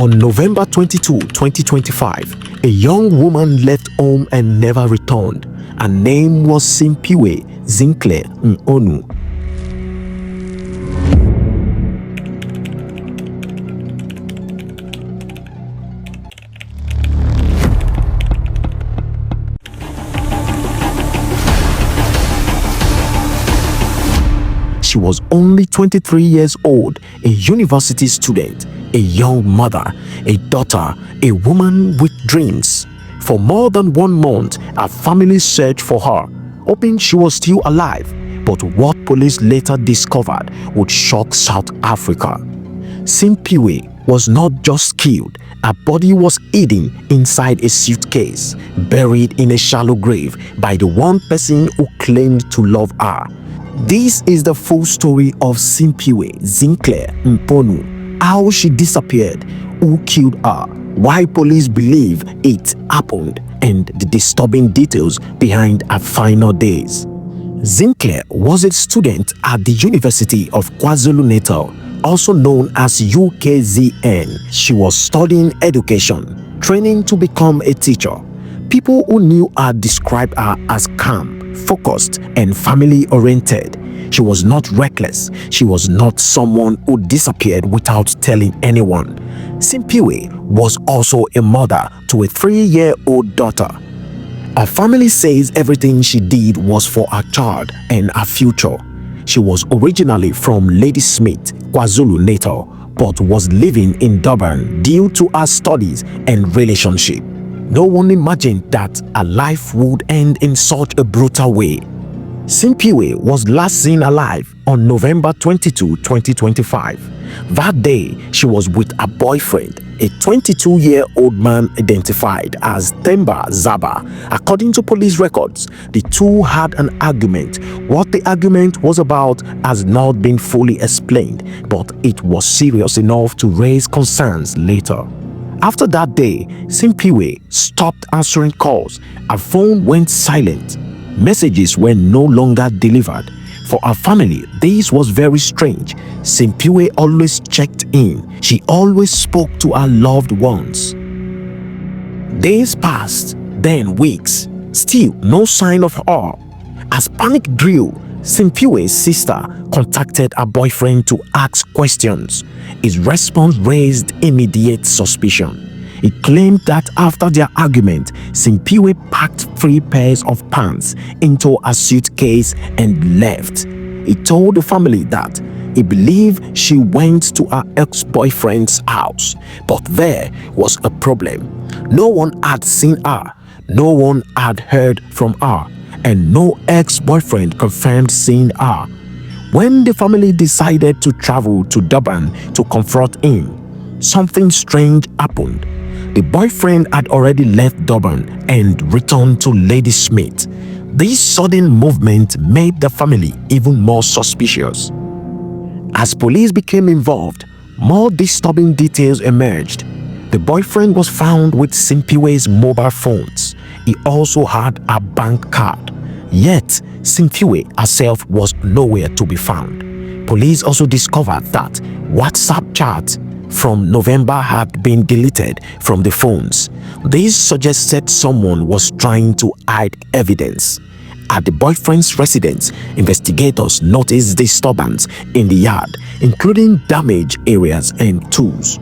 On November 22, 2025, a young woman left home and never returned. Her name was Simphiwe Onu. She was only 23 years old, a university student, a young mother, a daughter, a woman with dreams. For more than 1 month, her family searched for her, hoping she was still alive. But what police later discovered would shock South Africa. Simphiwe was not just killed, her body was hidden inside a suitcase, buried in a shallow grave by the one person who claimed to love her. This is the full story of Simphiwe Onu, how she disappeared, who killed her, why police believe it happened, and the disturbing details behind her final days. Zinkler was a student at the University of KwaZulu-Natal, also known as UKZN. She was studying education, training to become a teacher. People who knew her described her as calm, focused, and family-oriented. She was not reckless. She was not someone who disappeared without telling anyone. Simphiwe was also a mother to a 3-year-old daughter. Her family says everything she did was for her child and her future. She was originally from Ladysmith, KwaZulu-Natal, but was living in Durban due to her studies and relationship. No one imagined that her life would end in such a brutal way. Simphiwe was last seen alive on November 22, 2025. That day, she was with her boyfriend, a 22-year-old man identified as Themba Zaba. According to police records, the two had an argument. What the argument was about has not been fully explained, but it was serious enough to raise concerns later. After that day, Simphiwe stopped answering calls. Her phone went silent. Messages were no longer delivered. For her family, this was very strange. Simphiwe always checked in. She always spoke to her loved ones. Days passed, then weeks. Still no sign of her. As panic grew, Simphiwe's sister contacted her boyfriend to ask questions. His response raised immediate suspicion. He claimed that after their argument, Simphiwe packed 3 pairs of pants into a suitcase and left. He told the family that he believed she went to her ex-boyfriend's house, but there was a problem. No one had seen her, no one had heard from her, and no ex-boyfriend confirmed seeing her. When the family decided to travel to Durban to confront him, something strange happened. The boyfriend had already left Durban and returned to Ladysmith. This sudden movement made the family even more suspicious. As police became involved, more disturbing details emerged. The boyfriend was found with Simphiwe's mobile phones. He also had a bank card. Yet, Simphiwe herself was nowhere to be found. Police also discovered that WhatsApp chats from November had been deleted from the phones. This suggested someone was trying to hide evidence. At the boyfriend's residence, investigators noticed disturbance in the yard, including damaged areas and tools.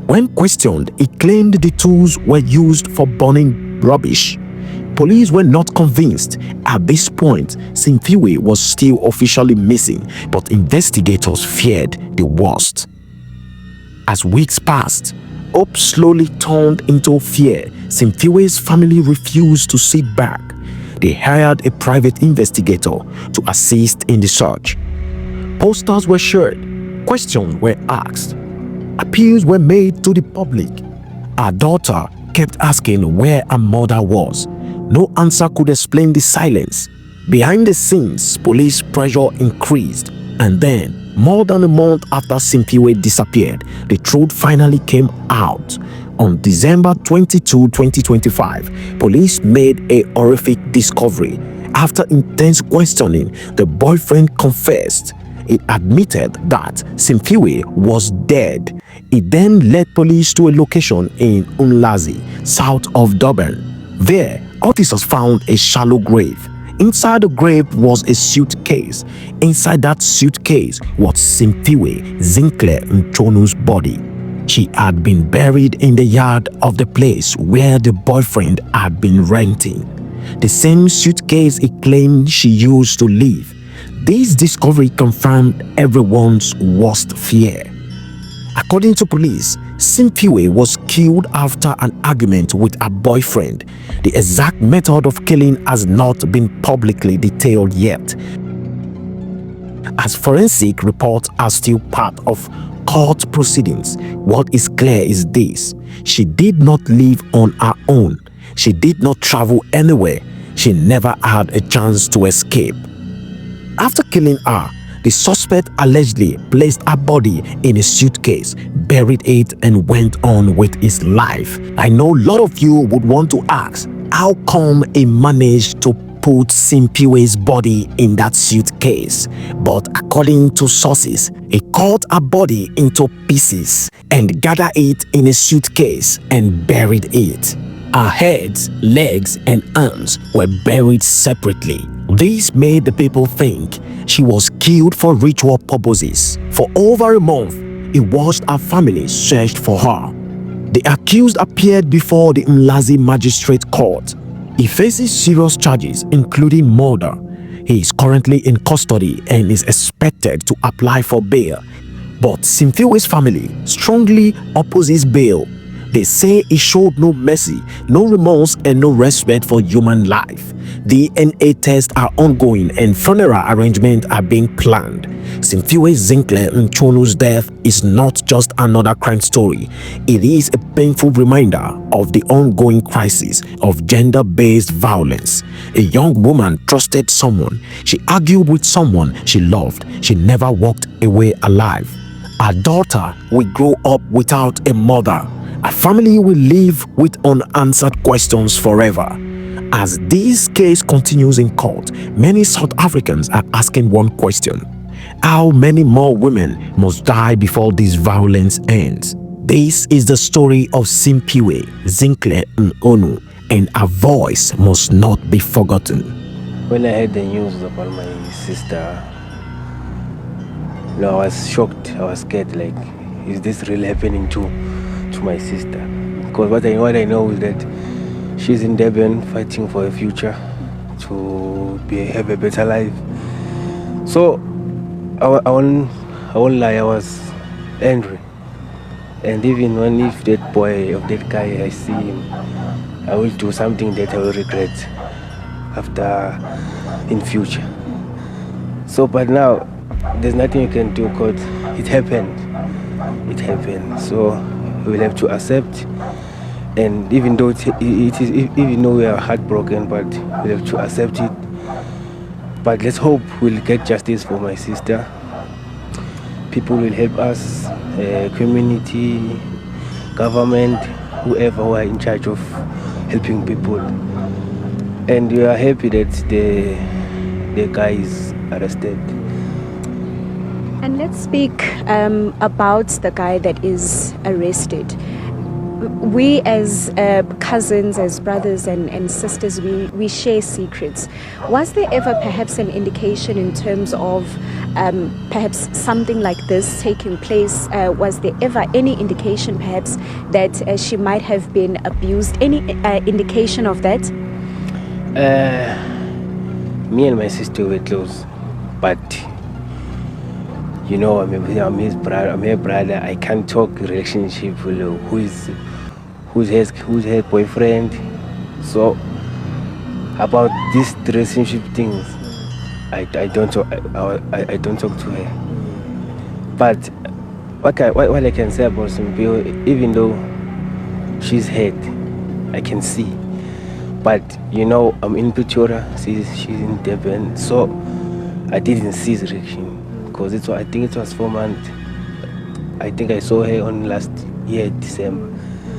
When questioned, he claimed the tools were used for burning rubbish. Police were not convinced. At this point, Simphiwe was still officially missing, but investigators feared the worst. As weeks passed, hope slowly turned into fear. Simphiwe's family refused to sit back. They hired a private investigator to assist in the search. Posters were shared, questions were asked, appeals were made to the public. Our daughter kept asking where her mother was. No answer could explain the silence. Behind the scenes, police pressure increased, and then, more than a month after Simphiwe disappeared, the truth finally came out. On December 22, 2025, police made a horrific discovery. After intense questioning, the boyfriend confessed. It admitted that Simphiwe was dead. It then led police to a location in Umlazi, south of Durban. There, officers found a shallow grave. Inside the grave was a suitcase. Inside that suitcase was Simphiwe Zinkle Nchonu's body. She had been buried in the yard of the place where the boyfriend had been renting. The same suitcase he claimed she used to live. This discovery confirmed everyone's worst fear. According to police, Simphiwe was killed after an argument with her boyfriend. The exact method of killing has not been publicly detailed yet, as forensic reports are still part of court proceedings. What is clear is this: she did not live on her own. She did not travel anywhere. She never had a chance to escape. After killing her, the suspect allegedly placed her body in a suitcase, buried it, and went on with his life. I know a lot of you would want to ask, how come he managed to put Simphiwe's body in that suitcase? But according to sources, he cut her body into pieces and gathered it in a suitcase and buried it. Her heads, legs, and arms were buried separately. This made the people think she was killed for ritual purposes. For over a month, he watched her family searched for her. The accused appeared before the Umlazi Magistrate Court. He faces serious charges, including murder. He is currently in custody and is expected to apply for bail. But Simphiwe's family strongly opposes bail. They say he showed no mercy, no remorse, and no respect for human life. DNA tests are ongoing and funeral arrangements are being planned. Simphiwe Zinkle Nchonu's death is not just another crime story. It is a painful reminder of the ongoing crisis of gender-based violence. A young woman trusted someone. She argued with someone she loved. She never walked away alive. Her daughter will grow up without a mother. A family will live with unanswered questions forever. As this case continues in court, many South Africans are asking one question: how many more women must die before this violence ends? This is the story of Simphiwe Zinkle Nchonu, and her voice must not be forgotten. When I heard the news about my sister, I was shocked. I was scared. Like, is this really happening to my sister? Because what I know is that she's in Durban fighting for a future, to have a better life. So I won't lie, I was angry. And even when if that boy of that guy, I see him, I will do something that I will regret after in future. So but now there's nothing you can do because it happened. So we will have to accept, and even though even though we are heartbroken, but we have to accept it. But let's hope we'll get justice for my sister. People will help us, community, government, whoever who are in charge of helping people. And we are happy that the guy is arrested. And let's speak about the guy that is arrested. We as cousins, as brothers and sisters, we share secrets. Was there ever perhaps an indication in terms of perhaps something like this taking place? Was there ever any indication perhaps that she might have been abused? Any indication of that? Me and my sister were close, but you know, I'm his brother. I'm her brother. I can't talk relationship with who's her boyfriend. So about these relationship things, I don't talk. I don't talk to her. But what I can say about Simphiwe, even though she's hurt, I can see. But you know, I'm in Pretoria. She's in Durban, so I didn't see the reaction. Because I think it was 4 months. I think I saw her on last year, December.